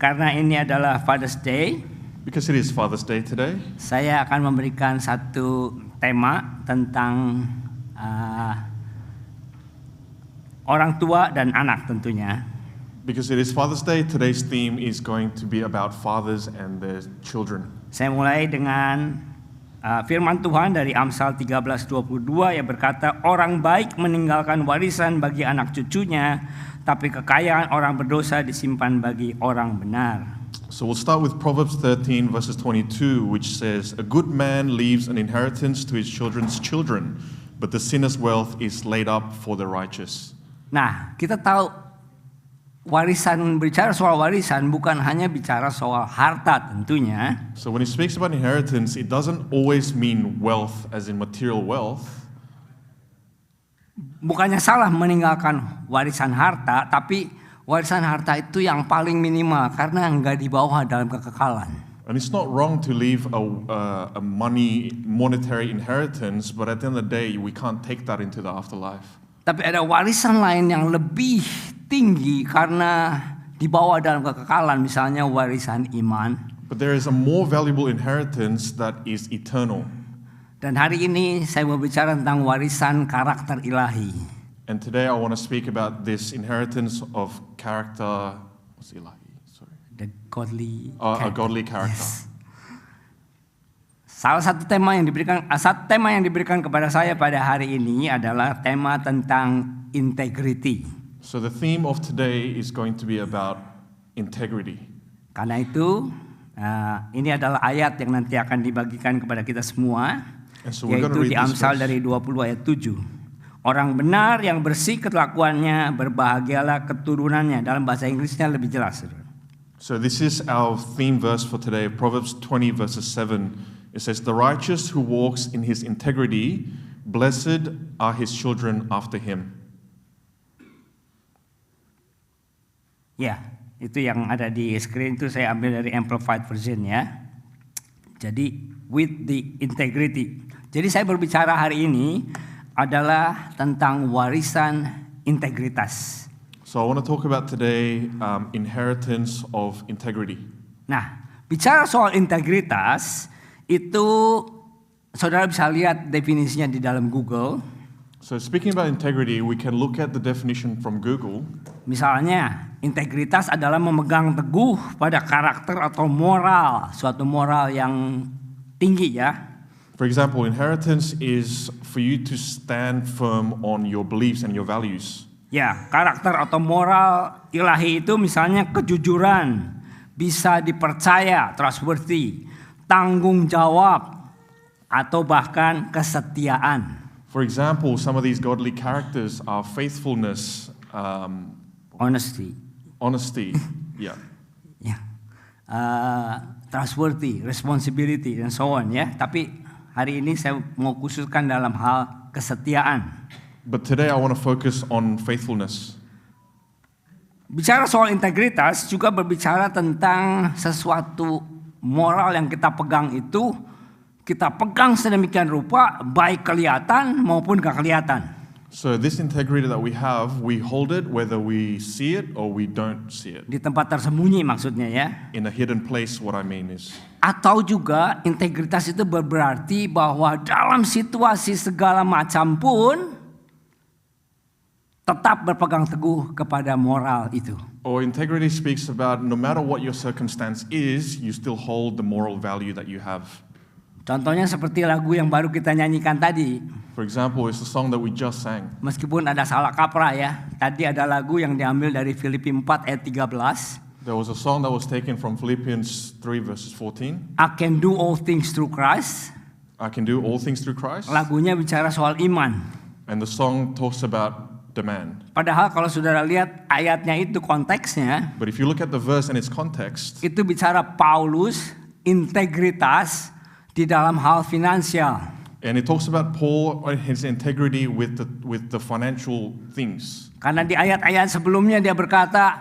karena ini adalah Father's Day, Because it is Father's Day today, saya akan memberikan satu tema tentang orang tua dan anak tentunya. because it is Father's Day, today's theme is going to be about fathers and their children. Saya mulai dengan firman Tuhan dari Amsal 13:22 yang berkata, orang baik meninggalkan warisan bagi anak cucunya, tapi kekayaan orang berdosa disimpan bagi orang benar. So we'll start with Proverbs 13 verses 22, which says, a good man leaves an inheritance to his children's children, but the sinner's wealth is laid up for the righteous. Nah, kita tahu bicara soal warisan bukan hanya bicara soal harta tentunya. So when he speaks about inheritance, it doesn't always mean wealth as in material wealth. Bukannya salah meninggalkan warisan harta, tapi warisan harta itu yang paling minimal karena nggak dibawa dalam kekekalan. And it's not wrong to leave a monetary inheritance, but at the end of the day, we can't take that into the afterlife. Tapi ada warisan lain yang lebih tinggi karena dibawa dalam kekekalan, misalnya warisan iman. But there is a more valuable inheritance that is eternal. Dan hari ini saya mau bicara tentang warisan karakter ilahi. And today I want to speak about this inheritance of character. What's ilahi? Sorry. The godly A godly character. Yes. Satu tema yang diberikan kepada saya pada hari ini adalah tema tentang integrity. So the theme of today is going to be about integrity. Karena itu ini adalah ayat yang nanti akan dibagikan kepada kita semua, And so we're going to yaitu read di this Amsal verse. dari 20 ayat 7. Orang benar yang bersih kelakuannya, berbahagialah keturunannya. Dalam bahasa Inggrisnya lebih jelas. So this is our theme verse for today, Proverbs 20 verses 7. It says, the righteous who walks in his integrity, blessed are his children after him. Ya, itu yang ada di screen itu saya ambil dari Amplified Version ya. Jadi with the integrity. Jadi saya berbicara hari ini adalah tentang warisan integritas. So I want to talk about today inheritance of integrity. Nah, bicara soal integritas itu saudara bisa lihat definisinya di dalam Google. So speaking about integrity, we can look at the definition from Google. Misalnya, integritas adalah memegang teguh pada karakter atau moral, suatu moral yang tinggi ya. For example, inheritance is for you to stand firm on your beliefs and your values. Ya, karakter atau moral ilahi itu misalnya kejujuran, bisa dipercaya, trustworthy, tanggung jawab, atau bahkan kesetiaan. For example, some of these godly characters are faithfulness, Honesty, honesty, yeah, ya, trustworthy, responsibility, dan so on ya. Tapi hari ini saya mau khususkan dalam hal kesetiaan. But today I want to focus on faithfulness. Bicara soal integritas juga berbicara tentang sesuatu moral yang kita pegang itu, kita pegang sedemikian rupa, baik kelihatan maupun gak kelihatan. So this integrity that we have, we hold it whether we see it or we don't see it. Di tempat tersembunyi maksudnya ya. In a hidden place, what I mean is. Atau juga integritas itu berarti bahwa dalam situasi segala macam pun tetap berpegang teguh kepada moral itu. Or integrity speaks about no matter what your circumstance is, you still hold the moral value that you have. Contohnya seperti lagu yang baru kita nyanyikan tadi. For example, it's the song that we just sang. Meskipun ada salah kaprah ya. Tadi ada lagu yang diambil dari Filipi 4 ayat 13. There was a song that was taken from Philippians 3 verses 14. I can do all things through Christ. I can do all things through Christ. Lagunya bicara soal iman. And the song talks about demand. Padahal kalau saudara lihat ayatnya itu konteksnya, But if you look at the verse and its context, itu bicara Paulus integritas di dalam hal finansial. and it talks about Paul and his integrity with the financial things. Karena di ayat-ayat sebelumnya dia berkata,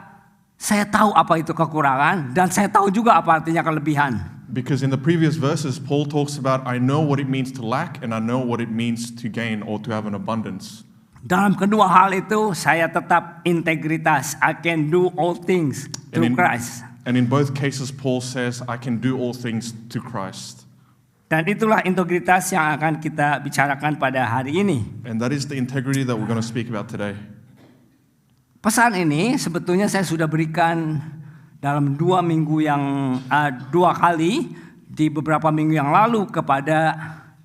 saya tahu apa itu kekurangan dan saya tahu juga apa artinya kelebihan. Because in the previous verses, Paul talks about, I know what it means to lack and I know what it means to gain or to have an abundance. Dalam kedua hal itu saya tetap integritas. I can do all things through Christ. And in both cases, Paul says, I can do all things to Christ. Dan itulah integritas yang akan kita bicarakan pada hari ini. And that is the integrity that we're going to speak about today. Pesan ini sebetulnya saya sudah berikan dalam 2 minggu yang 2 kali di beberapa minggu yang lalu kepada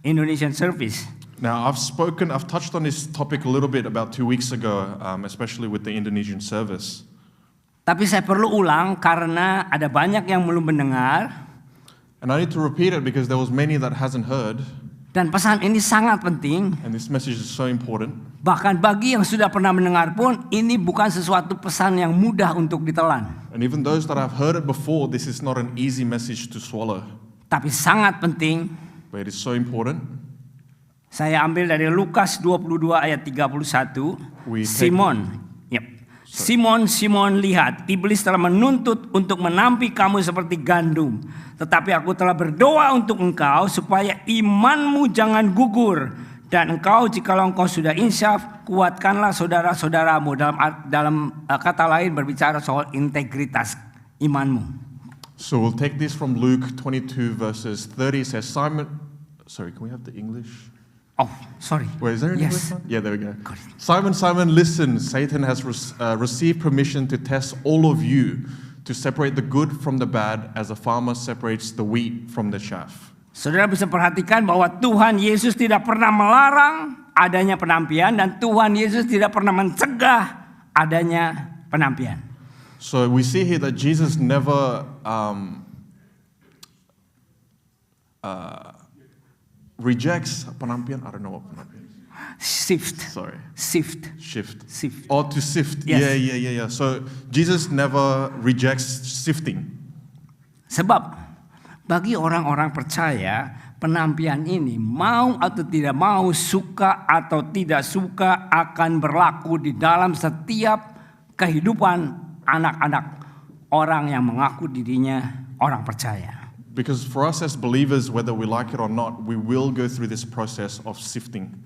Indonesian Service. Now, I've touched on this topic a little bit about 2 weeks ago, especially with the Indonesian service. Tapi saya perlu ulang karena ada banyak yang belum mendengar. And I need to repeat it because there was many that hasn't heard. Dan pesan ini sangat penting. And this message is so important. Bahkan bagi yang sudah pernah mendengar pun, ini bukan sesuatu pesan yang mudah untuk ditelan. And even those that have heard it before, this is not an easy message to swallow. Tapi sangat penting. But it is so important. Saya ambil dari Lukas 22 ayat 31. Simon, lihat, iblis telah menuntut untuk menampi kamu seperti gandum. Tetapi aku telah berdoa untuk engkau supaya imanmu jangan gugur. Dan engkau, jikalau engkau sudah insyaf, kuatkanlah saudara-saudaramu. Dalam kata lain berbicara soal integritas imanmu. So we'll take this from Luke 22 verses 30. It says, can we have the English? Oh, sorry. Wait, is there an English Yes. one? Yeah, there we go. Got it. Simon, Simon, listen. Satan has received permission to test all of you, to separate the good from the bad, as a farmer separates the wheat from the chaff. Saudara bisa perhatikan bahwa Tuhan Yesus tidak pernah melarang adanya penampian dan Tuhan Yesus tidak pernah mencegah adanya penampian. So we see here that Jesus never rejects penampian. I don't know what penampian is. Shift. Shift. Or to sift. Yes. Yeah. So Jesus never rejects sifting. Sebab bagi orang-orang percaya, penampian ini mau atau tidak mau, suka atau tidak suka, akan berlaku di dalam setiap kehidupan anak-anak orang yang mengaku dirinya orang percaya. Because for us as believers, whether we like it or not, we will go through this process of sifting.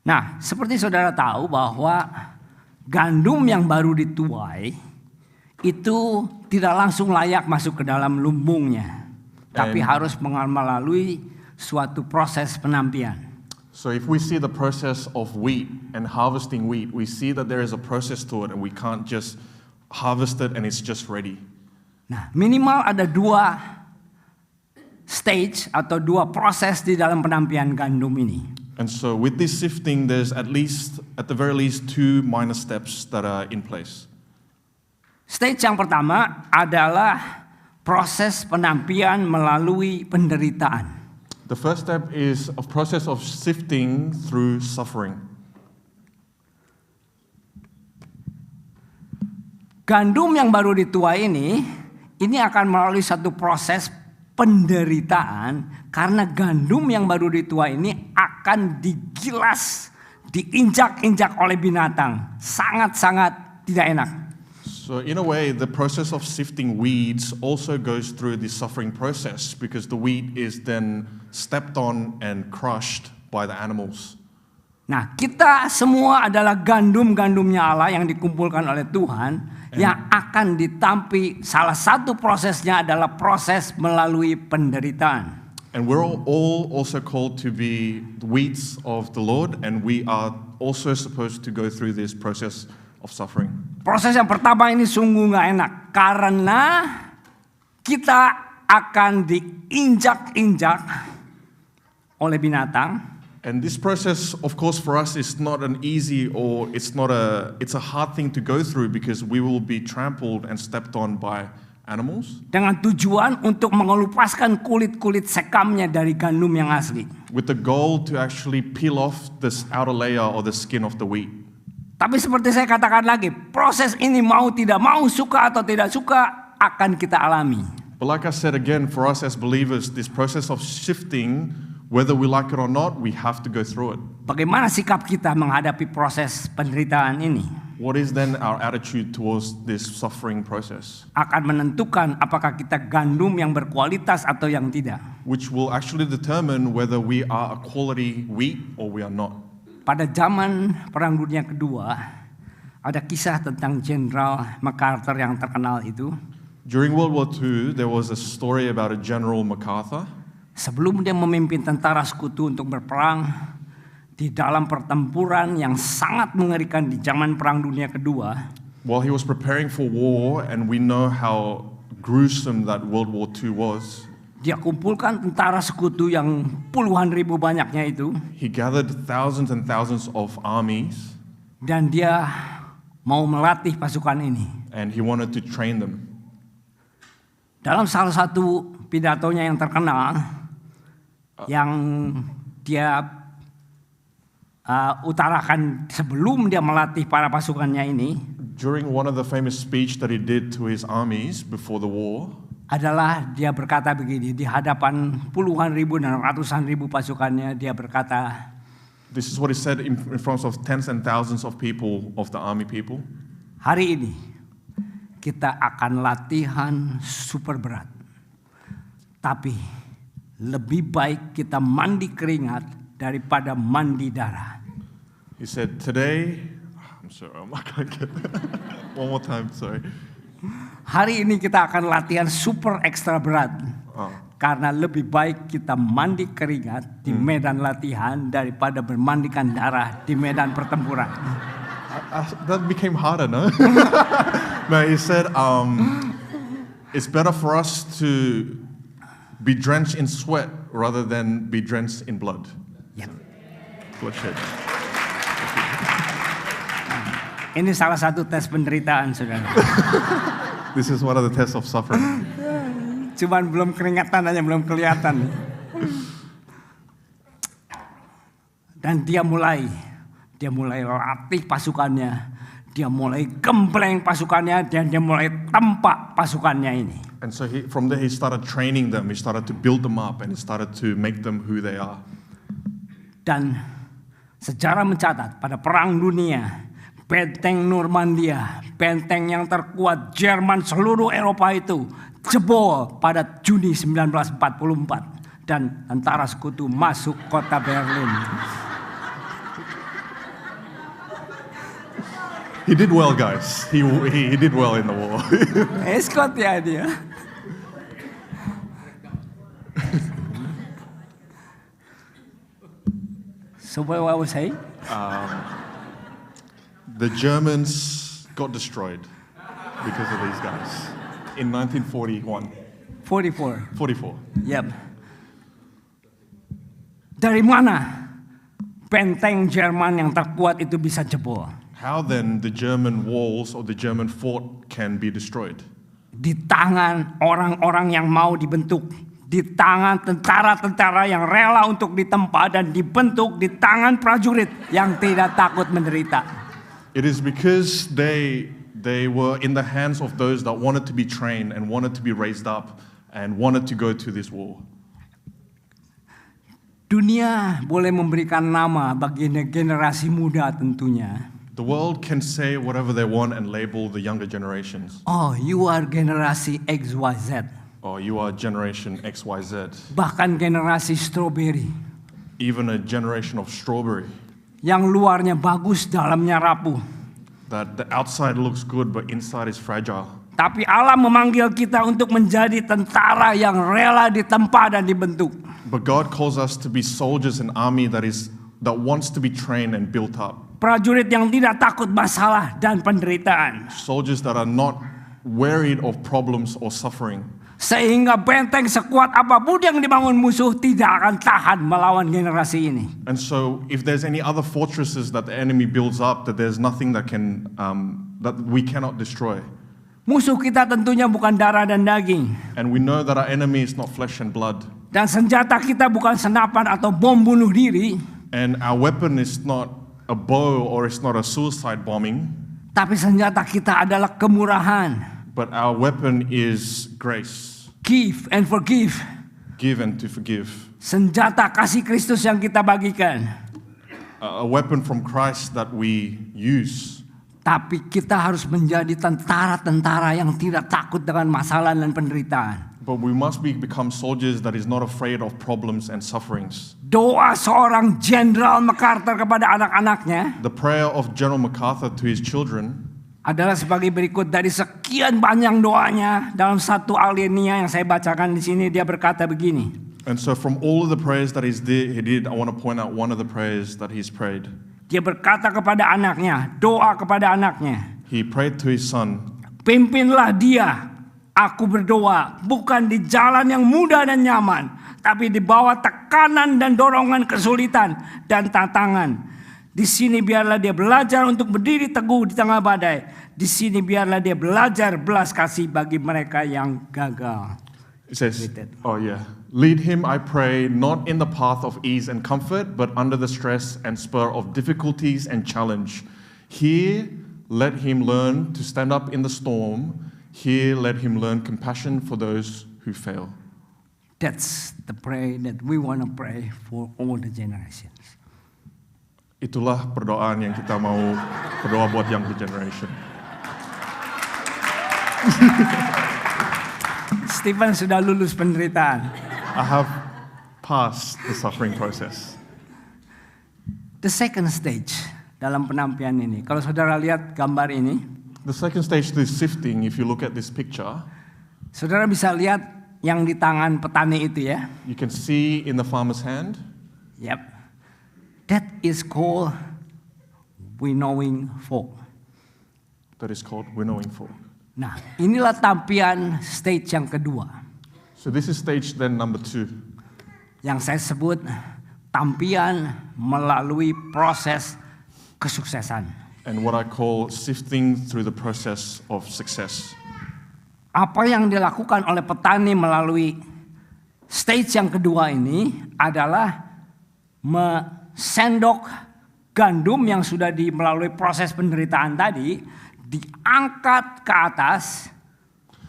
Nah, seperti saudara tahu bahwa gandum yang baru dituai itu tidak langsung layak masuk ke dalam lumbungnya, tapi harus melalui suatu proses penampian. So if we see the process of wheat and harvesting wheat, we see that there is a process to it and we can't just harvest it and it's just ready. Nah, minimal ada 2 stage atau 2 proses di dalam penampian gandum ini. And so with this sifting, there's at the very least 2 minor steps that are in place. Stage yang pertama adalah proses penampian melalui penderitaan. The first step is a process of sifting through suffering. Gandum yang baru dituai ini akan melalui satu proses penderitaan karena gandum yang baru dituai ini akan digilas, diinjak-injak oleh binatang. Sangat-sangat tidak enak. So in a way, the process of sifting weeds also goes through the suffering process because the wheat is then stepped on and crushed by the animals. Nah, kita semua adalah gandum-gandumnya Allah yang dikumpulkan oleh Tuhan yang akan ditampi. Salah satu prosesnya adalah proses melalui penderitaan. And we're all also called to be the wheats of the Lord, and we are also supposed to go through this process of suffering. Proses yang pertama ini sungguh gak enak karena kita akan diinjak-injak oleh binatang. And this process, of course, for us is not an easy or it's a hard thing to go through because we will be trampled and stepped on by animals. Dengan tujuan untuk mengelupaskan kulit-kulit sekamnya dari gandum yang asli. With the goal to actually peel off this outer layer or the skin of the wheat. Tapi seperti saya katakan lagi, proses ini mau tidak mau, suka atau tidak suka, akan kita alami. But like I said again, for us as believers, this process of shifting, whether we like it or not, we have to go through it. Bagaimana sikap kita menghadapi proses penderitaan ini? What is then our attitude towards this suffering process? Akan menentukan apakah kita gandum yang berkualitas atau yang tidak. Which will actually determine whether we are a quality wheat or we are not. Pada zaman Perang Dunia Kedua, ada kisah tentang Jenderal MacArthur yang terkenal itu. During World War II, there was a story about a General MacArthur. Sebelum dia memimpin tentara sekutu untuk berperang di dalam pertempuran yang sangat mengerikan di zaman Perang Dunia Kedua, While he was preparing for war, and we know how gruesome that World War II was, dia kumpulkan tentara sekutu yang puluhan ribu banyaknya itu, he gathered thousands and thousands of armies, dan dia mau melatih pasukan ini. and he wanted to train them. Dalam salah satu pidatonya yang terkenal, yang dia utarakan sebelum dia melatih para pasukannya ini, During one of the famous speech that he did to his armies before the war, adalah dia berkata begini, di hadapan puluhan ribu dan ratusan ribu pasukannya, dia berkata, this is what he said in front of tens and thousands of people, of the army people. hari ini kita akan latihan super berat. Tapi lebih baik kita mandi keringat daripada mandi darah. He said, today, I'm sorry, I'm not going to get one more time, sorry. Hari ini kita akan latihan super ekstra berat. Karena lebih baik kita mandi keringat di medan latihan daripada bermandikan darah di medan pertempuran. That became harder, no? No, he said, it's better for us to be drenched in sweat rather than be drenched in blood. Yep. Bloodshed. Ini salah satu tes penderitaan, saudara. This is one of the tests of suffering. Cuman belum keringatan aja, belum kelihatan. Dan dia mulai latih pasukannya, dia mulai gembleng pasukannya, dan dia mulai tempa pasukannya ini. And so from there he started training them, he started to build them up, and he started to make them who they are. Dan sejarah mencatat pada Perang Dunia, benteng Normandia, benteng yang terkuat Jerman seluruh Eropa itu jebol pada Juni 1944 dan tentara sekutu masuk kota Berlin. He did well, guys. He did well in the war. Escort ya dia. So what I was saying? The Germans got destroyed because of these guys in 1941. 44. 44. Yep. Dari mana benteng Jerman yang terkuat itu bisa jebol? How then the German walls or the German fort can be destroyed? Di tangan orang-orang yang mau dibentuk, di tangan tentara-tentara yang rela untuk ditempa dan dibentuk, di tangan prajurit yang tidak takut menderita. It is because they were in the hands of those that wanted to be trained and wanted to be raised up and wanted to go to this war. Dunia boleh memberikan nama bagi generasi muda tentunya. The world can say whatever they want and label the younger generations. Oh, you are generasi XYZ. Or you are generation XYZ. Bahkan generasi strawberry. Even a generation of strawberry. Yang luarnya bagus, dalamnya rapuh. That the outside looks good but inside is fragile. Tapi Allah memanggil kita untuk menjadi tentara yang rela ditempa dan dibentuk. But God calls us to be soldiers, an army that wants to be trained and built up. Prajurit yang tidak takut masalah dan penderitaan. Soldiers that are not worried of problems or suffering. Sehingga benteng sekuat apapun yang dibangun musuh tidak akan tahan melawan generasi ini. And so if there's any other fortresses that the enemy builds up, that there's nothing that we cannot destroy. Musuh kita tentunya bukan darah dan daging. And we know that our enemy is not flesh and blood. Dan senjata kita bukan senapan atau bom bunuh diri. And our weapon is not a bow or it's not a suicide bombing. Tapi senjata kita adalah kemurahan. But our weapon is grace. Give and forgive. Give and to forgive. Senjata kasih Kristus yang kita bagikan. A weapon from Christ that we use. Tapi kita harus menjadi tentara-tentara yang tidak takut dengan masalah dan penderitaan. But we must become soldiers that is not afraid of problems and sufferings. Doa seorang Jenderal MacArthur kepada anak-anaknya. The prayer of General MacArthur to his children. adalah sebagai berikut. Dari sekian banyak doanya, dalam satu alinea yang saya bacakan di sini, dia berkata begini. And so from all of the prayers that he did, I want to point out one of the prayers that he's prayed. Dia berkata kepada anaknya, doa kepada anaknya. He prayed to his son, Pimpinlah dia, aku berdoa, bukan di jalan yang mudah dan nyaman, tapi di bawah tekanan dan dorongan kesulitan dan tantangan. Di sini biarlah dia belajar untuk berdiri teguh di tengah badai. Di sini biarlah dia belajar belas kasih bagi mereka yang gagal. it says, oh yeah, lead him, I pray, not in the path of ease and comfort, but under the stress and spur of difficulties and challenge. Here, let him learn to stand up in the storm. Here, let him learn compassion for those who fail. That's the prayer that we want to pray for all the generations. Itulah perdoaan yang kita mau berdoa buat younger generation. Stephen sudah lulus penderitaan. I have passed the suffering process. The second stage dalam penampilan ini, kalau saudara lihat gambar ini, The second stage to this sifting, if you look at this picture, saudara bisa lihat yang di tangan petani itu ya. you can see in the farmer's hand, Yep. That is called winnowing fork. that is called winnowing fork. Nah, inilah tampilan stage yang kedua. So this is stage then number 2. Yang saya sebut tampilan melalui proses kesuksesan. And what I call sifting through the process of success. Apa yang dilakukan oleh petani melalui stage yang kedua ini adalah sendok gandum yang sudah melalui proses penderitaan tadi diangkat ke atas.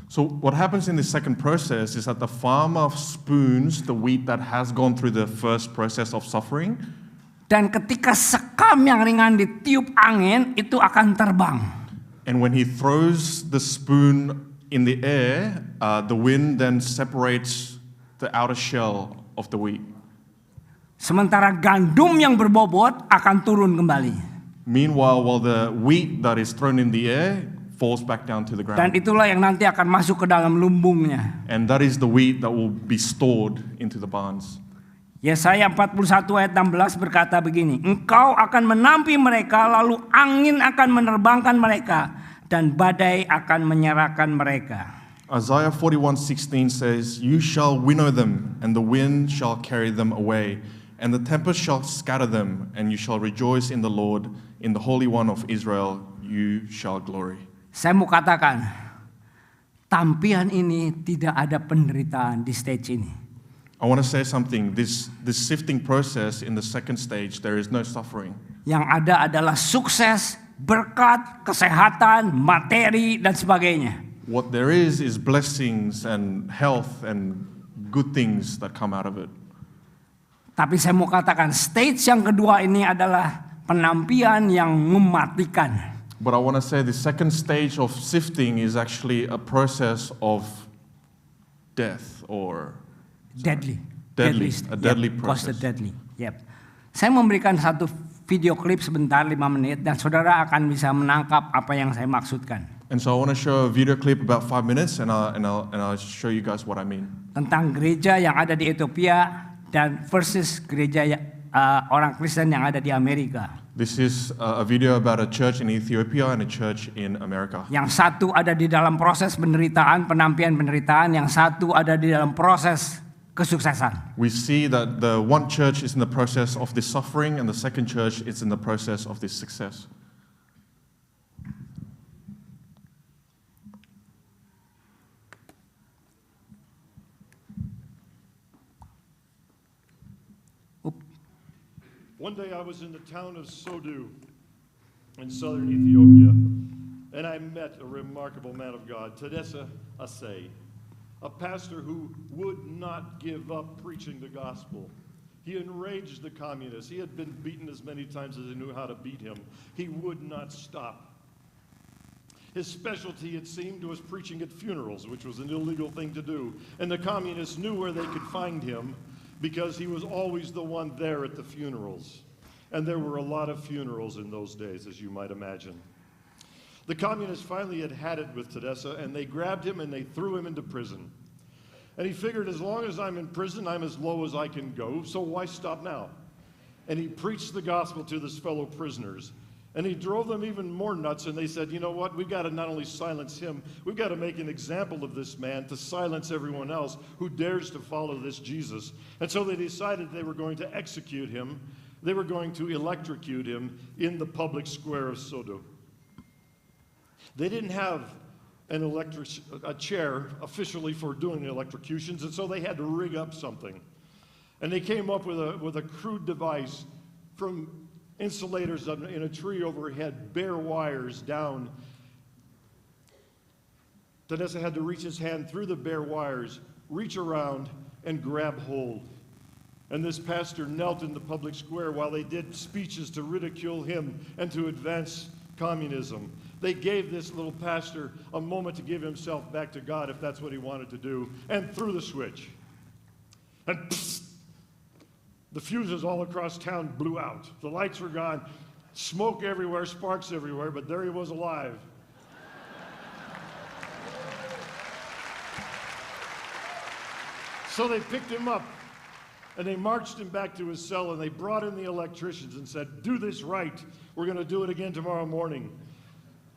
So what happens in this second process is that the farmer spoons the wheat that has gone through the first process of suffering. Dan ketika sekam yang ringan ditiup angin itu akan terbang. And when he throws the spoon in the air, the wind then separates the outer shell of the wheat. Sementara gandum yang berbobot akan turun kembali. Meanwhile, while the wheat that is thrown in the air falls back down to the Dan ground. itulah yang nanti akan masuk ke dalam lumbungnya. And that is the wheat that will be stored into the barns. Yesaya 41 ayat 16 berkata begini, Engkau akan menampi mereka, lalu angin akan menerbangkan mereka, dan badai akan menyerahkan mereka. Isaiah 41:16 says, "You shall winnow them, and the wind shall carry them away, and the tempest shall scatter them, and you shall rejoice in the Lord, in the Holy One of Israel you shall glory." Saya mau katakan, tampilan ini tidak ada penderitaan di stage ini. I want to say something. This sifting process in the second stage, there is no suffering. Yang ada adalah sukses, berkat, kesehatan, materi, dan sebagainya. What there is blessings and health and good things that come out of it. Tapi saya mau katakan, stage yang kedua ini adalah penampilan yang mematikan. But I want to say the second stage of sifting is actually a process of death or Deadly. A deadly Caused process. deadly. Yep. Saya memberikan satu video klip sebentar 5 menit dan saudara akan bisa menangkap apa yang saya maksudkan. And so I want to show a video clip about 5 minutes, and I'll show you guys what I mean. Tentang gereja yang ada di Ethiopia dan versus gereja orang Kristen yang ada di Amerika. This is a video about a church in Ethiopia and a church in America. Yang satu ada di dalam proses penderitaan, penampilan penderitaan, yang satu ada di dalam proses kesuksesan. We see that the one church is in the process of this suffering, and the second church is in the process of this success. One day I was in the town of Sodu in southern Ethiopia, and I met a remarkable man of God, Tadessa Asay, a pastor who would not give up preaching the gospel. He enraged the communists. He had been beaten as many times as they knew how to beat him. He would not stop. His specialty, it seemed, was preaching at funerals, which was an illegal thing to do. And the communists knew where they could find him because he was always the one there at the funerals. And there were a lot of funerals in those days, as you might imagine. The communists finally had it with Tedesca, and they grabbed him and they threw him into prison. And he figured, as long as I'm in prison, I'm as low as I can go, so why stop now? And he preached the gospel to his fellow prisoners. And he drove them even more nuts, and they said, you know what, we've got to not only silence him, we've got to make an example of this man to silence everyone else who dares to follow this Jesus. And so they decided they were going to execute him. They were going to electrocute him in the public square of Sodo. They didn't have a chair officially for doing the electrocutions, and so they had to rig up something. And they came up with a crude device from insulators in a tree overhead, bare wires down. Tedesca had to reach his hand through the bare wires, reach around, and grab hold. And this pastor knelt in the public square while they did speeches to ridicule him and to advance communism. They gave this little pastor a moment to give himself back to God, if that's what he wanted to do, and threw the switch. And psst, the fuses all across town blew out. The lights were gone, smoke everywhere, sparks everywhere, but there he was alive. So they picked him up, and they marched him back to his cell, and they brought in the electricians and said, do this right. We're going to do it again tomorrow morning.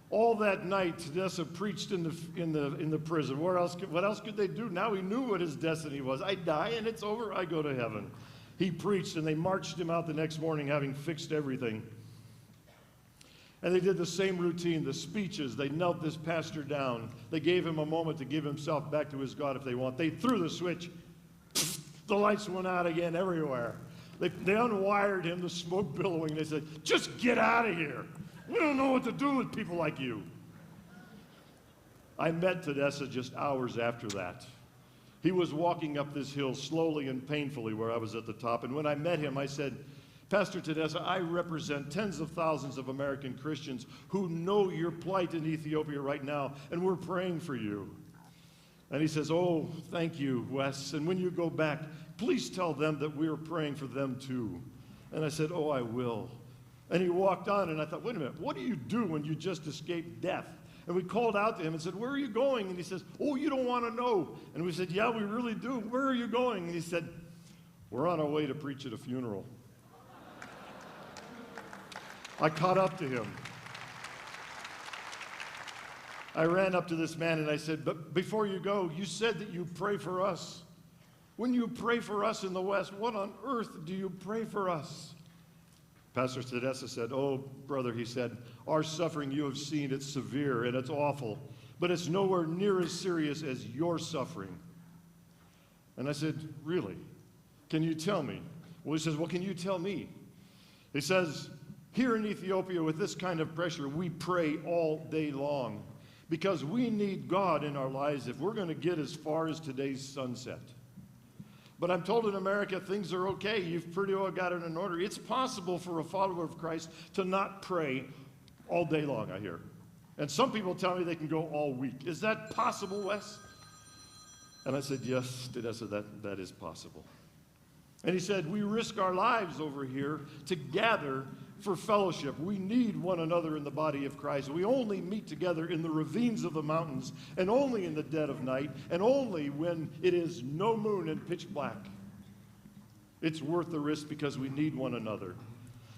All that night, Tedesca preached in the prison. What else could they do? Now he knew what his destiny was. I die, and it's over. I go to heaven. He preached, and they marched him out the next morning, having fixed everything. And they did the same routine, the speeches. They knelt this pastor down. They gave him a moment to give himself back to his God if they want. They threw the switch. The lights went out again everywhere. They unwired him, the smoke billowing. They said, just get out of here. We don't know what to do with people like you. I met Tedesca just hours after that. He was walking up this hill slowly and painfully where I was at the top. And when I met him, I said, Pastor Tedesca, I represent tens of thousands of American Christians who know your plight in Ethiopia right now, and we're praying for you. And he says, oh, thank you, Wes. And when you go back, please tell them that we're praying for them too. And I said, oh, I will. And he walked on, and I thought, wait a minute, what do you do when you just escaped death? And we called out to him and said, where are you going? And he says, oh, you don't want to know. And we said, yeah, we really do. Where are you going? And he said, we're on our way to preach at a funeral. I caught up to him. I ran up to this man and I said, but before you go, you said that you pray for us. When you pray for us in the West, what on earth do you pray for us? Pastor Tedesca said, oh, brother, he said, our suffering you have seen, it's severe and it's awful, but it's nowhere near as serious as your suffering. And I said, really? Can you tell me? Well, he says, well, can you tell me? He says, here in Ethiopia with this kind of pressure, we pray all day long because we need God in our lives if we're going to get as far as today's sunset. But I'm told in America things are okay. You've pretty well got it in order. It's possible for a follower of Christ to not pray all day long, I hear. And some people tell me they can go all week. Is that possible, Wes? And I said, yes, Tedesca, that is possible. And he said, we risk our lives over here to gather for fellowship. We need one another in the body of Christ. We only meet together in the ravines of the mountains, and only in the dead of night, and only when it is no moon and pitch black. It's worth the risk because we need one another.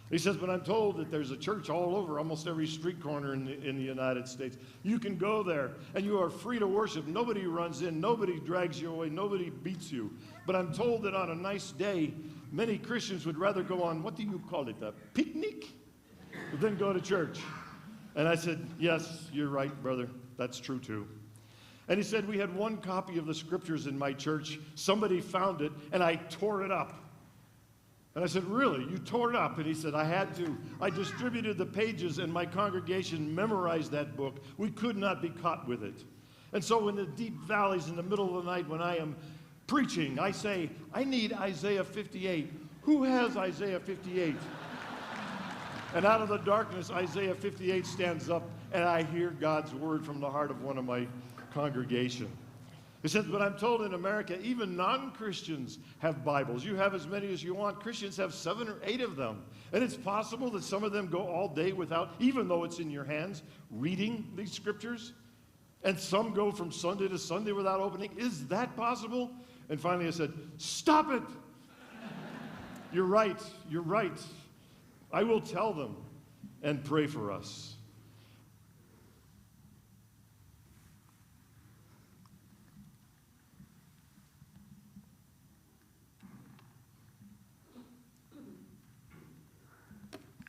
He says, but I'm told that there's a church all over, almost every street corner in the United States. You can go there, and you are free to worship. Nobody runs in, nobody drags you away, nobody beats you. But I'm told that on a nice day, many Christians would rather go on, what do you call it, a picnic, than go to church. And I said, yes, you're right, brother. That's true, too. And he said, we had one copy of the scriptures in my church. Somebody found it, and I tore it up. And I said, really? You tore it up? And he said, I had to. I distributed the pages, and my congregation memorized that book. We could not be caught with it. And so in the deep valleys in the middle of the night when I am preaching, I say, I need Isaiah 58. Who has Isaiah 58? And out of the darkness, Isaiah 58 stands up, and I hear God's word from the heart of one of my congregation. He said, but I'm told in America, even non-Christians have Bibles. You have as many as you want. Christians have 7 or 8 of them. And it's possible that some of them go all day without, even though it's in your hands, reading these scriptures. And some go from Sunday to Sunday without opening. Is that possible? And finally I said, stop it. You're right. You're right. I will tell them and pray for us.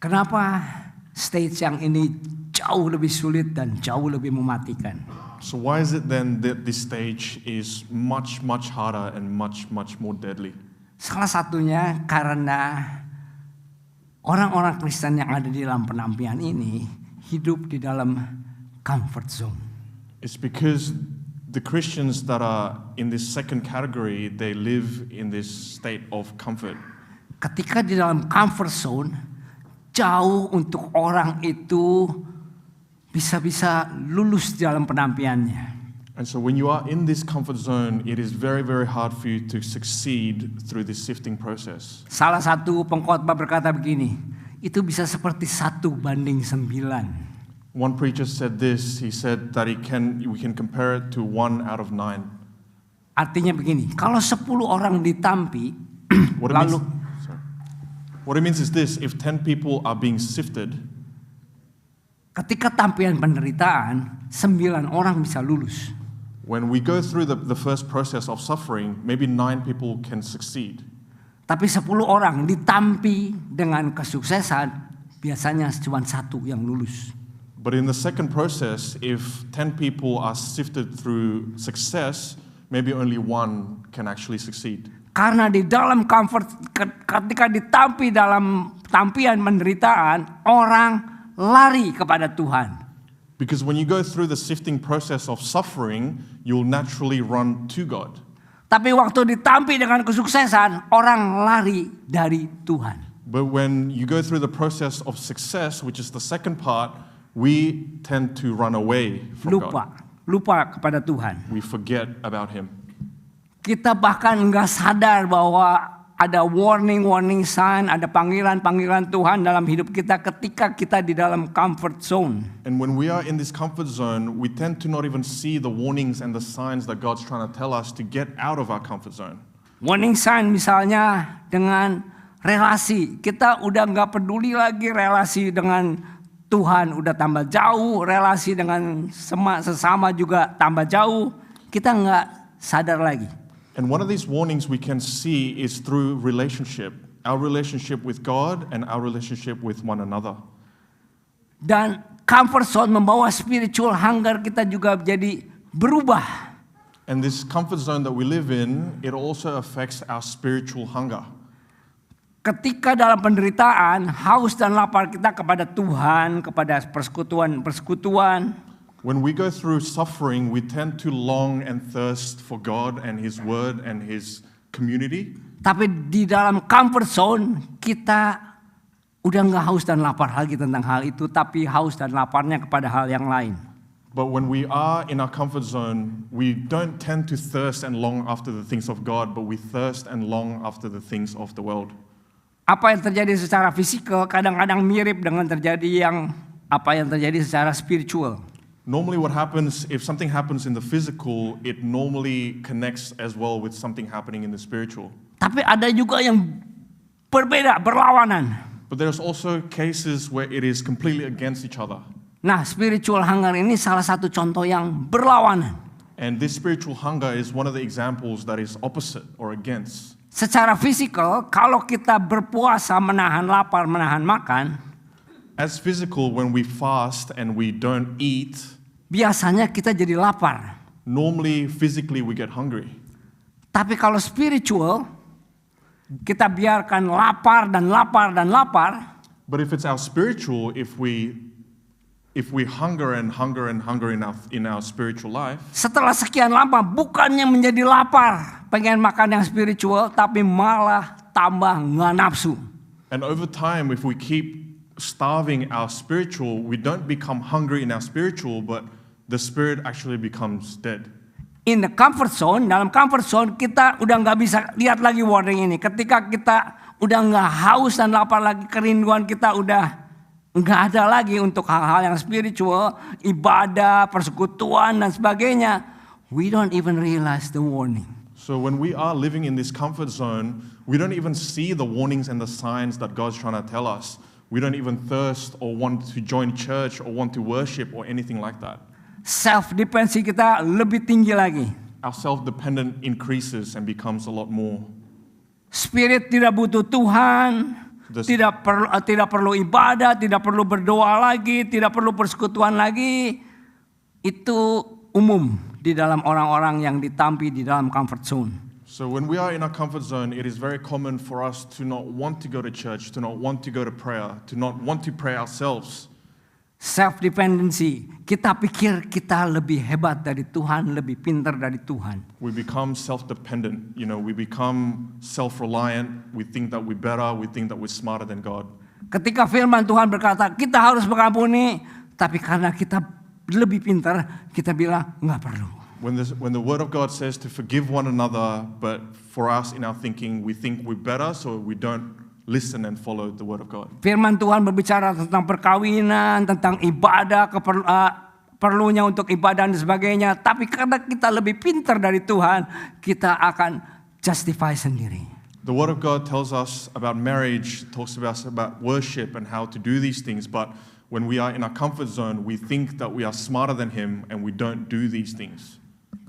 Kenapa stage yang ini jauh lebih sulit dan jauh lebih mematikan? So why is it then that this stage is much, much harder and much, much more deadly? Salah satunya karena orang-orang Kristen yang ada di dalam penampilan ini hidup di dalam comfort zone. It's because the Christians that are in this second category, they live in this state of comfort. Ketika di dalam comfort zone, jauh untuk orang itu bisa lulus di dalam penampilannya. And so when you are in this comfort zone, it is very, very hard for you to succeed through this sifting process. Salah satu pengkhotbah berkata begini, itu bisa seperti 1:9. One preacher said this, he said that we can compare it to 1 out of 9. Artinya begini, kalau 10 orang ditampi, What it means is this, if 10 people are being sifted, ketika tampilan penderitaan, 9 orang bisa lulus. when we go through the first process of suffering, maybe 9 people can succeed. Tapi 10 orang ditampi dengan kesuksesan, biasanya cuma 1 yang lulus. But in the second process, if 10 people are sifted through success, maybe only 1 can actually succeed. Karena di dalam comfort, ketika ditampi dalam tampilan penderitaan, orang lari kepada Tuhan. Because when you go through the sifting process of suffering, you'll naturally run to God. Tapi waktu ditampi dengan kesuksesan, orang lari dari Tuhan. But when you go through the process of success, which is the second part, we tend to run away from God. Lupa kepada Tuhan. We forget about Him. Kita bahkan nggak sadar bahwa ada warning sign, ada panggilan Tuhan dalam hidup kita ketika kita di dalam comfort zone. And when we are in this comfort zone, we tend to not even see the warnings and the signs that God's trying to tell us to get out of our comfort zone. Warning sign misalnya dengan relasi. Kita udah nggak peduli lagi relasi dengan Tuhan udah tambah jauh, relasi dengan sesama juga tambah jauh. Kita nggak sadar lagi. And one of these warnings we can see is through relationship, our relationship with God and our relationship with one another. Dan comfort zone membawa spiritual hunger kita juga jadi berubah. And this comfort zone that we live in, it also affects our spiritual hunger. Ketika dalam penderitaan, haus dan lapar kita kepada Tuhan, kepada persekutuan. When we go through suffering, we tend to long and thirst for God and His Word and His community. Tapi di dalam comfort zone, kita udah nggak haus dan lapar lagi tentang hal itu, tapi haus dan laparnya kepada hal yang lain. But when we are in our comfort zone, we don't tend to thirst and long after the things of God, but we thirst and long after the things of the world. Apa yang terjadi secara fisikal kadang-kadang mirip dengan apa yang terjadi secara spiritual. Normally what happens, if something happens in the physical, it normally connects as well with something happening in the spiritual. Tapi ada juga yang berbeda, berlawanan. But there's also cases where it is completely against each other. Nah, spiritual hunger ini salah satu contoh yang berlawanan. And this spiritual hunger is one of the examples that is opposite or against. Secara fisikal, kalau kita berpuasa, menahan lapar, menahan makan, as physical, when we fast and we don't eat, biasanya kita jadi lapar. Normally, physically, we get hungry. Tapi kalau spiritual, kita biarkan lapar dan lapar dan lapar. But if it's our spiritual, if we hunger and hunger and hunger in our spiritual life, setelah sekian lama bukannya menjadi lapar, pengen makan yang spiritual, tapi malah tambah nggak nafsu. And over time, if we keep starving our spiritual, we don't become hungry in our spiritual, but the spirit actually becomes dead. in the comfort zone, dalam comfort zone kita udah nggak bisa lihat lagi warning ini. Ketika kita udah nggak haus dan lapar lagi, kerinduan kita udah nggak ada lagi untuk hal-hal yang spiritual, ibadah, persekutuan dan sebagainya. We don't even realize the warning. So when we are living in this comfort zone, we don't even see the warnings and the signs that God's trying to tell us. We don't even thirst or want to join church or want to worship or anything like that. Self-dependency kita lebih tinggi lagi. Our self-dependent increases and becomes a lot more. Spirit tidak butuh Tuhan, tidak perlu ibadah, tidak perlu berdoa lagi, tidak perlu persekutuan lagi. Itu umum di dalam orang-orang yang ditampi di dalam comfort zone. So when we are in our comfort zone, it is very common for us to not want to go to church, to not want to go to prayer, to not want to pray ourselves. Self-dependency, kita pikir kita lebih hebat dari Tuhan, lebih pintar dari Tuhan. We become self-dependent, we become self-reliant, we think that we're better, we think that we're smarter than God. Ketika firman Tuhan berkata, kita harus mengampuni, tapi karena kita lebih pintar, kita bilang, enggak perlu. When the word of God says to forgive one another, but for us in our thinking, we think we're better, so we don't listen and follow the word of God. Firman Tuhan berbicara tentang perkawinan, tentang ibadah, perlunya untuk ibadah dan sebagainya. Tapi karena kita lebih pintar dari Tuhan, kita akan justify sendiri. The word of God tells us about marriage, talks about worship and how to do these things. But when we are in our comfort zone, we think that we are smarter than Him and we don't do these things.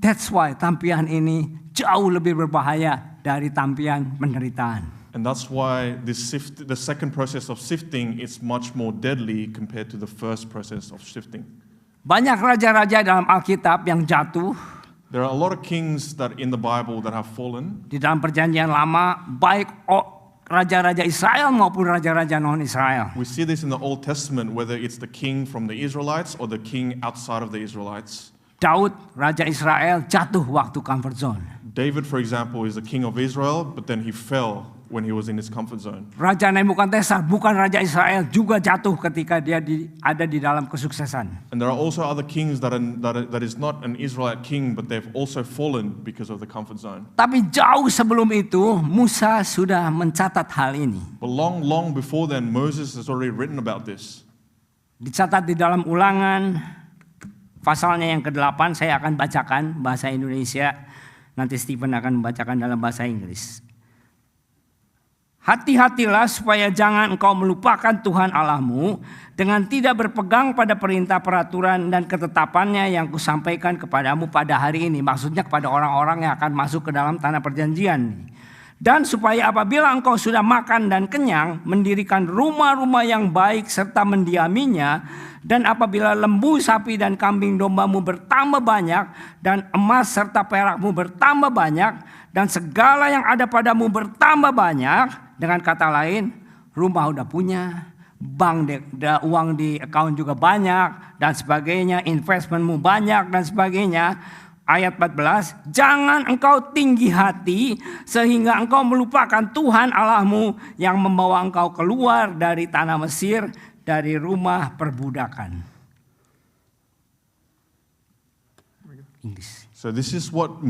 That's why tampian ini jauh lebih berbahaya dari tampian penderitaan. And that's why the second process of sifting is much more deadly compared to the first process of sifting. Banyak raja-raja dalam Alkitab yang jatuh. There are a lot of kings that in the Bible that have fallen. Di dalam Perjanjian Lama, baik raja-raja Israel maupun raja-raja non-Israel. We see this in the Old Testament, whether it's the king from the Israelites or the king outside of the Israelites. Daud, raja Israel, jatuh waktu comfort zone. David, for example, is the king of Israel, but then he fell when he was in his comfort zone. Raja Nebukadnezar bukan raja Israel, juga jatuh ketika dia ada di dalam kesuksesan. And there are also other kings that is not an Israelite king, but they've also fallen because of the comfort zone. Tapi jauh sebelum itu, Musa sudah mencatat hal ini. But long before then, Moses has already written about this. Dicatat di dalam Ulangan, pasalnya yang ke-8, saya akan bacakan bahasa Indonesia. Nanti Stephen akan membacakan dalam bahasa Inggris. Hati-hatilah supaya jangan engkau melupakan Tuhan Allahmu dengan tidak berpegang pada perintah, peraturan, dan ketetapannya yang kusampaikan kepadamu pada hari ini. Maksudnya kepada orang-orang yang akan masuk ke dalam tanah perjanjian. Dan supaya apabila engkau sudah makan dan kenyang, mendirikan rumah-rumah yang baik serta mendiaminya, dan apabila lembu, sapi, dan kambing dombamu bertambah banyak, dan emas serta perakmu bertambah banyak, dan segala yang ada padamu bertambah banyak, dengan kata lain, rumah udah punya, uang di account juga banyak, dan sebagainya, investmentmu banyak, dan sebagainya. Ayat 14, jangan engkau tinggi hati sehingga engkau melupakan Tuhan Allahmu yang membawa engkau keluar dari tanah Mesir, dari rumah perbudakan. So this is what,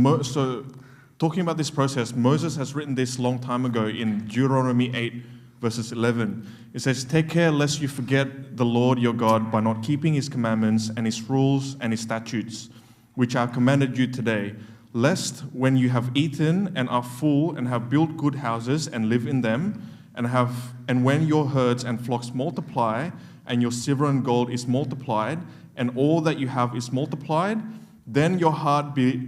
talking about this process, Moses has written this long time ago in Deuteronomy 8 verses 11. It says, take care lest you forget the Lord your God by not keeping His commandments and His rules and His statutes, which I commanded you today, lest when you have eaten and are full and have built good houses and live in them, and when your herds and flocks multiply, and your silver and gold is multiplied, and all that you have is multiplied, then your heart be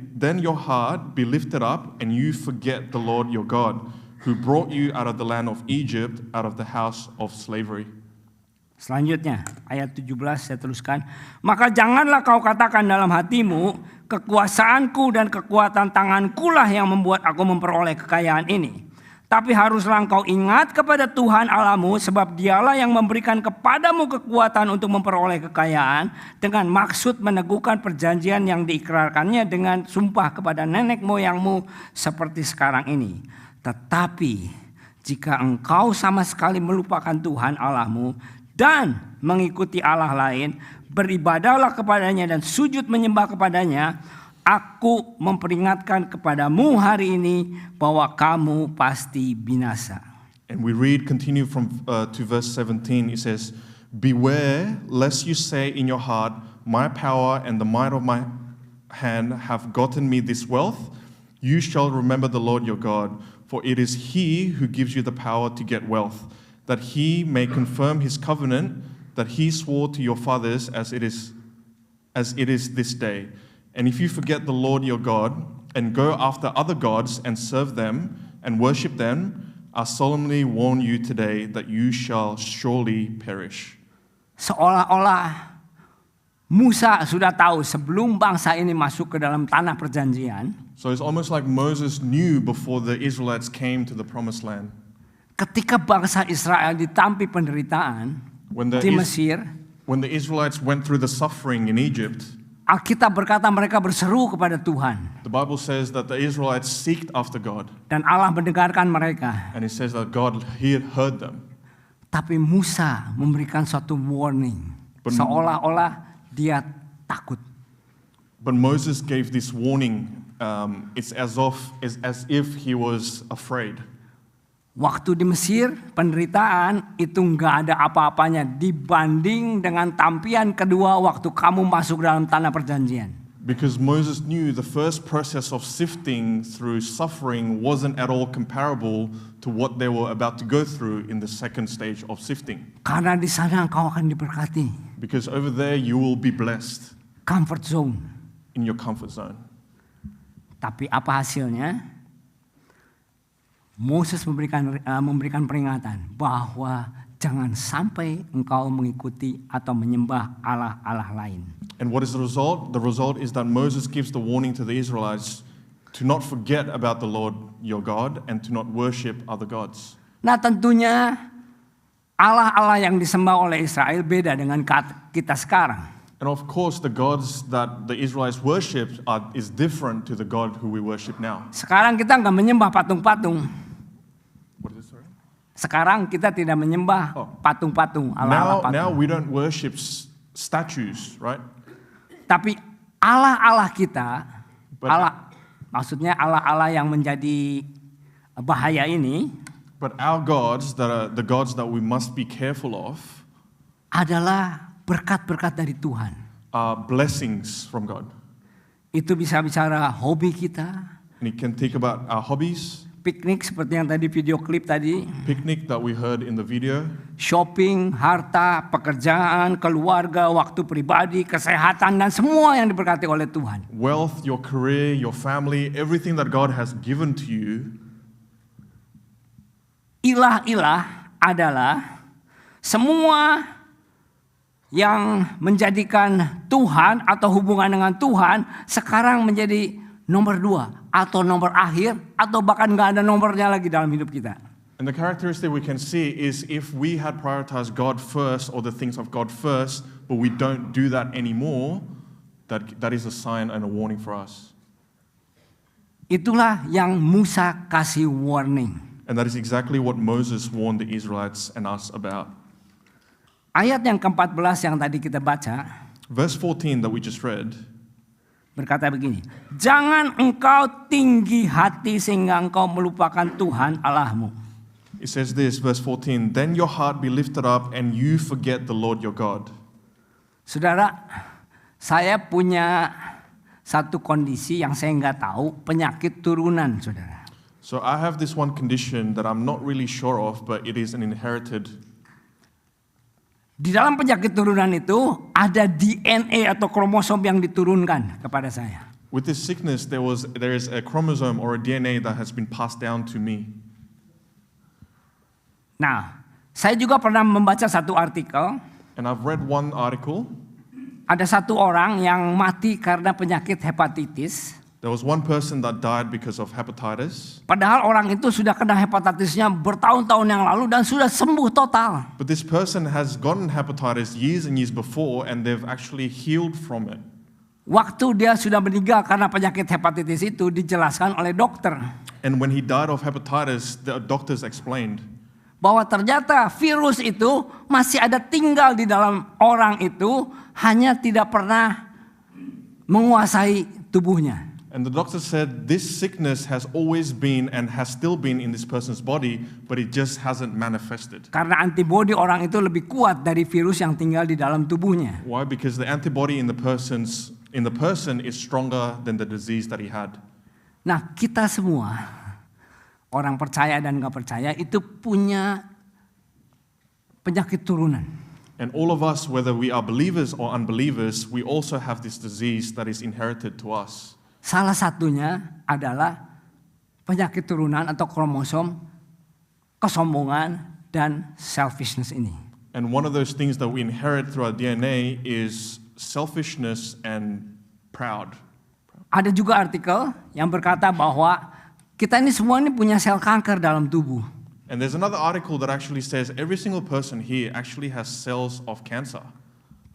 lifted up, and you forget the Lord your God, who brought you out of the land of Egypt, out of the house of slavery. Selanjutnya, ayat 17 saya teruskan. Maka janganlah kau katakan dalam hatimu, kekuasaanku dan kekuatan tanganku lah yang membuat aku memperoleh kekayaan ini. Tapi haruslah engkau ingat kepada Tuhan Allahmu, sebab Dialah yang memberikan kepadamu kekuatan untuk memperoleh kekayaan, dengan maksud meneguhkan perjanjian yang diikrarkannya dengan sumpah kepada nenek moyangmu seperti sekarang ini. Tetapi jika engkau sama sekali melupakan Tuhan Allahmu dan mengikuti Allah lain, beribadahlah kepadanya dan sujud menyembah kepadanya, Aku memperingatkan kepadamu hari ini bahwa kamu pasti binasa. And we continue to verse 17. It says, "Beware lest you say in your heart, my power and the might of my hand have gotten me this wealth. You shall remember the Lord your God, for it is He who gives you the power to get wealth, that He may confirm His covenant that He swore to your fathers as it is this day. And if you forget the Lord your God and go after other gods and serve them and worship them, I solemnly warn you today that you shall surely perish." Seolah-olah Musa sudah tahu sebelum bangsa ini masuk ke dalam tanah perjanjian, So it's almost like Moses knew before the Israelites came to the promised land. ketika bangsa Israel ditampi penderitaan When the, di Is- Mesir, when the Israelites went through the suffering in Egypt, Alkitab berkata mereka berseru kepada Tuhan the Bible says that the Israelites seeked after God. dan Allah mendengarkan mereka. And it says that God heard them. Tapi Musa memberikan suatu warning, seolah-olah dia takut. But Moses gave this warning. It's as if he was afraid. Waktu di Mesir, penderitaan itu nggak ada apa-apanya dibanding dengan tampian kedua waktu kamu masuk dalam tanah perjanjian. Because Moses knew the first process of sifting through suffering wasn't at all comparable to what they were about to go through in the second stage of sifting. Karena di sana engkau akan diberkati. Because over there you will be blessed Comfort zone. in your comfort zone. Tapi apa hasilnya? Moses memberikan peringatan bahwa jangan sampai engkau mengikuti atau menyembah Allah-Allah lain. And what is the result? The result is that Moses gives the warning to the Israelites to not forget about the Lord your God and to not worship other gods. Nah tentunya Allah-Allah yang disembah oleh Israel beda dengan kita sekarang. And of course, the gods that the Israelites worship is different to the God who we worship now. Sekarang kita nggak menyembah patung-patung. What is it, sorry? Sekarang kita tidak menyembah patung-patung Allah-Allah patung. Now we don't worship statues, right? Tapi Allah-Allah kita, But- maksudnya Allah-Allah yang menjadi bahaya ini But our gods, that are the gods that we must be careful of, adalah berkat-berkat dari Tuhan. are blessings from God. Itu bisa bicara hobi kita, And you can think about our hobbies, piknik seperti yang tadi video klip tadi, picnic that we heard in the video, shopping, harta, pekerjaan, keluarga, waktu pribadi, kesehatan, dan semua yang diberkati oleh Tuhan. wealth, your career, your family, everything that God has given to you. Ilah-ilah adalah semua yang menjadikan Tuhan atau hubungan dengan Tuhan sekarang menjadi nomor 2 atau nomor akhir atau bahkan nggak ada nomornya lagi dalam hidup kita. And the characteristic we can see is if we had prioritized God first or the things of God first, but we don't do that anymore, that is a sign and a warning for us. Itulah yang Musa kasih warning. And that is exactly what Moses warned the Israelites and us about. Ayat yang ke-14 yang tadi kita baca Verse 14 that we just read, berkata begini, jangan engkau tinggi hati sehingga engkau melupakan Tuhan Allahmu. it says this, verse 14, "Then your heart be lifted up and you forget the Lord your God." Saudara, saya punya satu kondisi yang saya nggak tahu, penyakit turunan, saudara. So I have this one condition that I'm not really sure of, but it is an inherited. Di dalam penyakit turunan itu ada DNA atau kromosom yang diturunkan kepada saya. With this sickness, there is a chromosome or a DNA that has been passed down to me. Nah, saya juga pernah membaca satu artikel, And I've read one article. ada satu orang yang mati karena penyakit hepatitis. There was one person that died because of hepatitis, Padahal orang itu sudah kena hepatitisnya bertahun-tahun yang lalu dan sudah sembuh total. but this person has gotten hepatitis years and years before, and they've actually healed from it. Waktu dia sudah meninggal karena penyakit hepatitis itu dijelaskan oleh dokter And when he died of hepatitis, the doctors explained bahwa ternyata virus itu masih ada tinggal di dalam orang itu, hanya tidak pernah menguasai tubuhnya. And the doctor said this sickness has always been and has still been in this person's body, but it just hasn't manifested. Karena antibodi orang itu lebih kuat dari virus yang tinggal di dalam tubuhnya. Why? Because the antibody in the person is stronger than the disease that he had. Nah, kita semua, orang percaya dan nggak percaya, itu punya penyakit turunan. And all of us, whether we are believers or unbelievers, we also have this disease that is inherited to us. Salah satunya adalah penyakit turunan atau kromosom, kesombongan, dan selfishness ini. And one of those things that we inherit through our DNA is selfishness and proud. Ada juga artikel yang berkata bahwa kita ini semua ini punya sel kanker dalam tubuh. And there's another article that actually says every single person here actually has cells of cancer.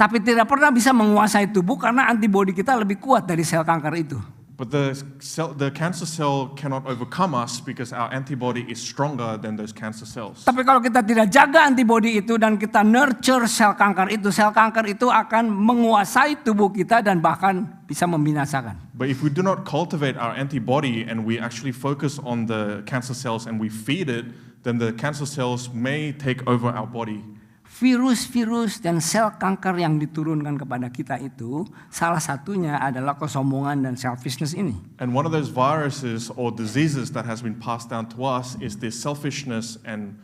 Tapi tidak pernah bisa menguasai tubuh karena antibodi kita lebih kuat dari sel kanker itu. But the cancer cell cannot overcome us because our antibody is stronger than those cancer cells. Tapi kalau kita tidak jaga antibodi itu dan kita nurture sel kanker itu akan menguasai tubuh kita dan bahkan bisa membinasakan. But if we do not cultivate our antibody and we actually focus on the cancer cells and we feed it, then the cancer cells may take over our body. Virus-virus dan sel kanker yang diturunkan kepada kita itu salah satunya adalah kesombongan dan selfishness ini. And one of those viruses or diseases that has been passed down to us is this selfishness and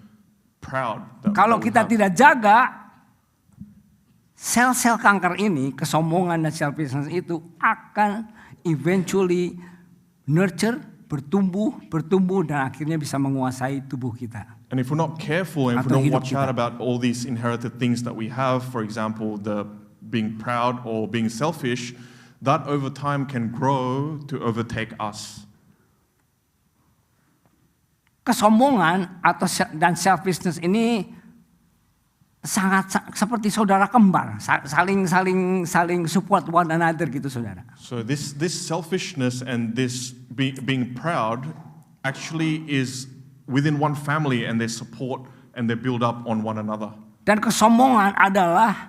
proud. Kalau kita tidak jaga sel-sel kanker ini, kesombongan dan selfishness itu akan eventually nurture, bertumbuh dan akhirnya bisa menguasai tubuh kita. And if we're not careful and if we don't watch out about all these inherited things that we have, for example, the being proud or being selfish, that over time can grow to overtake us. Kesombongan dan selfishness ini sangat seperti saudara kembar, saling support one another gitu saudara. So this selfishness and this being proud actually is within one family and they support and they build up on one another. Dan kesombongan adalah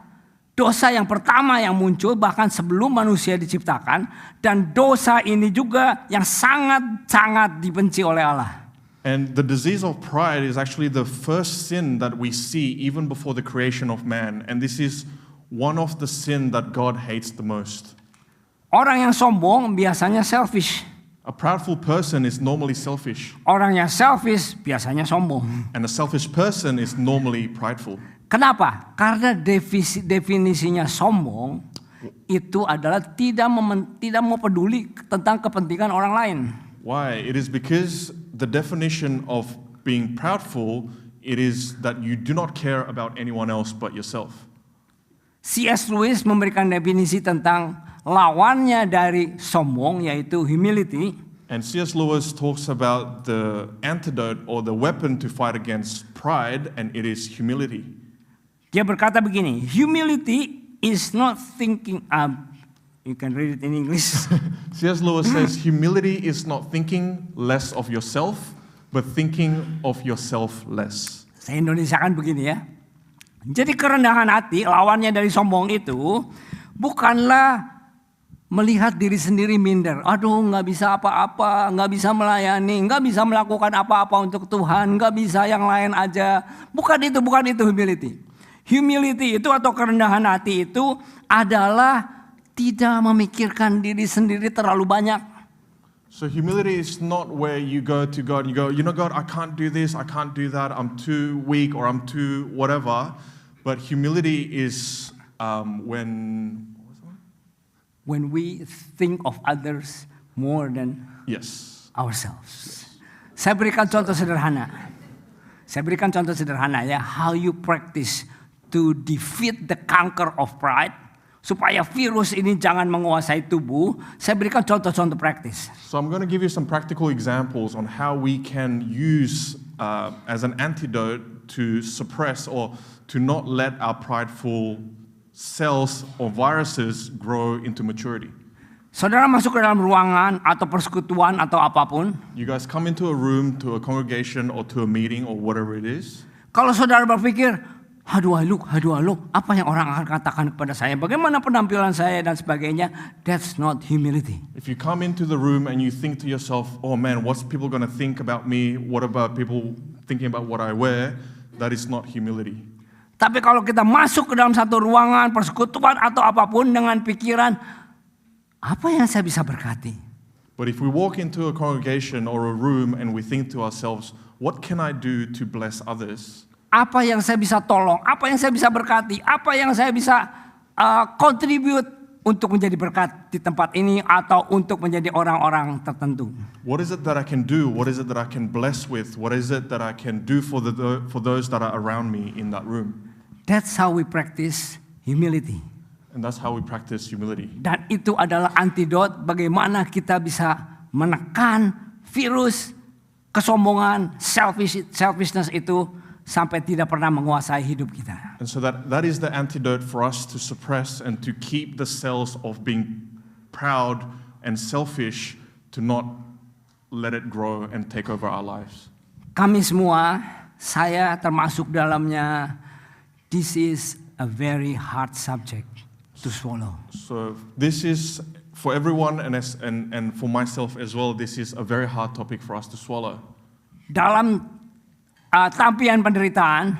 dosa yang pertama yang muncul bahkan sebelum manusia diciptakan, dan dosa ini juga yang sangat-sangat dibenci oleh Allah. And the disease of pride is actually the first sin that we see even before the creation of man, and this is one of the sin that God hates the most. Orang yang sombong biasanya selfish. A proudful person is normally selfish. Orang yang selfish biasanya sombong. And a selfish person is normally prideful. Kenapa? Karena definisinya sombong itu adalah tidak mau peduli tentang kepentingan orang lain. Why? It is because the definition of being proudful, it is that you do not care about anyone else but yourself. C.S. Lewis memberikan definisi tentang lawannya dari sombong, yaitu humility. And C.S. Lewis talks about the antidote or the weapon to fight against pride, and it is humility. Dia berkata begini, humility is not thinking, you can read it in English. C.S. Lewis says humility is not thinking less of yourself, but thinking of yourself less. Saya Indonesiakan begini ya. Jadi kerendahan hati, lawannya dari sombong itu bukanlah melihat diri sendiri minder. Aduh, nggak bisa apa-apa, nggak bisa melayani, nggak bisa melakukan apa-apa untuk Tuhan, nggak bisa yang lain aja. Bukan itu humility. Humility itu atau kerendahan hati itu adalah tidak memikirkan diri sendiri terlalu banyak. So humility is not where you go to God and you go, you know God, I can't do this, I can't do that, I'm too weak or I'm too whatever. But humility is when we think of others more than ourselves. Saya berikan contoh sederhana ya, how you practice to defeat the canker of pride. Supaya virus ini jangan menguasai tubuh, saya berikan contoh-contoh praktis. So I'm going to give you some practical examples on how we can use as an antidote to suppress or to not let our prideful cells or viruses grow into maturity. Saudara masuk ke dalam ruangan atau persekutuan atau apapun. You guys come into a room, to a congregation or to a meeting or whatever it is. Kalau saudara berpikir, How do I look? How do I look? Apa yang orang akan katakan kepada saya? Bagaimana penampilan saya dan sebagainya? That's not humility. If you come into the room and you think to yourself, oh man, what's people going to think about me? What about people thinking about what I wear? That is not humility. Tapi kalau kita masuk ke dalam satu ruangan, persekutuan atau apapun dengan pikiran, apa yang saya bisa berkati? But if we walk into a congregation or a room and we think to ourselves, what can I do to bless others? Apa yang saya bisa tolong? Apa yang saya bisa berkati? Apa yang saya bisa contribute untuk menjadi berkat di tempat ini atau untuk menjadi orang-orang tertentu? What is it that I can do? What is it that I can bless with? What is it that I can do for those that are around me in that room? That's how we practice humility. And that's how we practice humility. Dan itu adalah antidot bagaimana kita bisa menekan virus kesombongan, selfishness itu sampai tidak pernah menguasai hidup kita. And so that is the antidote for us to suppress and to keep the cells of being proud and selfish to not let it grow and take over our lives. Kami semua, saya termasuk dalamnya, this is a very hard subject to swallow. So this is for everyone and for myself as well, this is a very hard topic for us to swallow. Dalam tampian penderitaan,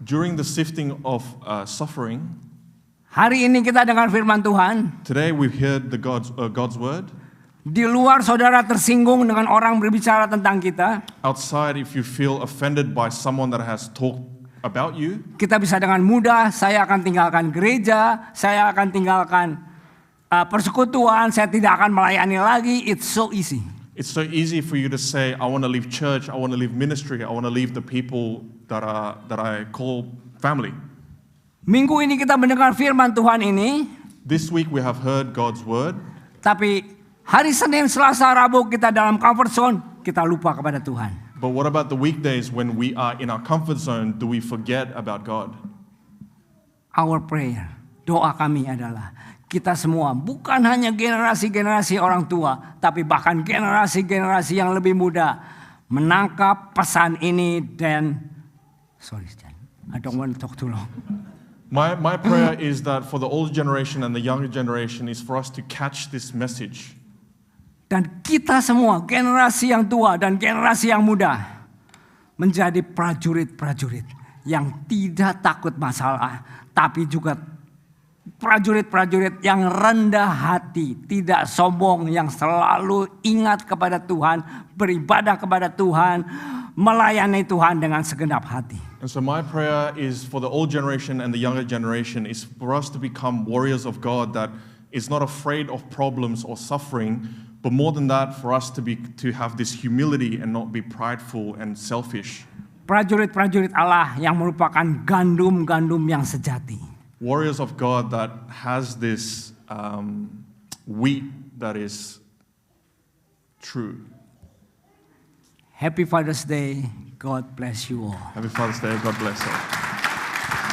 during the sifting of suffering, hari ini kita dengar firman Tuhan. Today we've heard God's word. Di luar saudara tersinggung dengan orang berbicara tentang kita. Outside, if you feel offended by someone that has talked about you, kita bisa dengan mudah, saya akan tinggalkan gereja, saya akan tinggalkan persekutuan, saya tidak akan melayani lagi. It's so easy. It's so easy for you to say, I want to leave church, I want to leave ministry, I want to leave the people that I call family. Minggu ini kita mendengar firman Tuhan ini. This week we have heard God's word. Tapi hari Senin, Selasa, Rabu kita dalam comfort zone, kita lupa kepada Tuhan. But what about the weekdays when we are in our comfort zone? Do we forget about God? Our prayer, doa kami adalah kita semua, bukan hanya generasi-generasi orang tua, tapi bahkan generasi-generasi yang lebih muda, menangkap pesan ini dan, sorry, I don't want to talk too long. My prayer is that for the older generation and the younger generation is for us to catch this message. Dan kita semua, generasi yang tua dan generasi yang muda, menjadi prajurit-prajurit yang tidak takut masalah, tapi juga prajurit-prajurit yang rendah hati, tidak sombong, yang selalu ingat kepada Tuhan, beribadah kepada Tuhan, melayani Tuhan dengan segenap hati. And so my prayer is for the old generation and the younger generation is for us to become warriors of God that is not afraid of problems or suffering, but more than that, for us to have this humility and not be prideful and selfish. Prajurit-prajurit Allah yang merupakan gandum-gandum yang sejati. Warriors of God that has this wheat that is true. Happy Father's Day. God bless you all. Happy Father's Day. God bless all.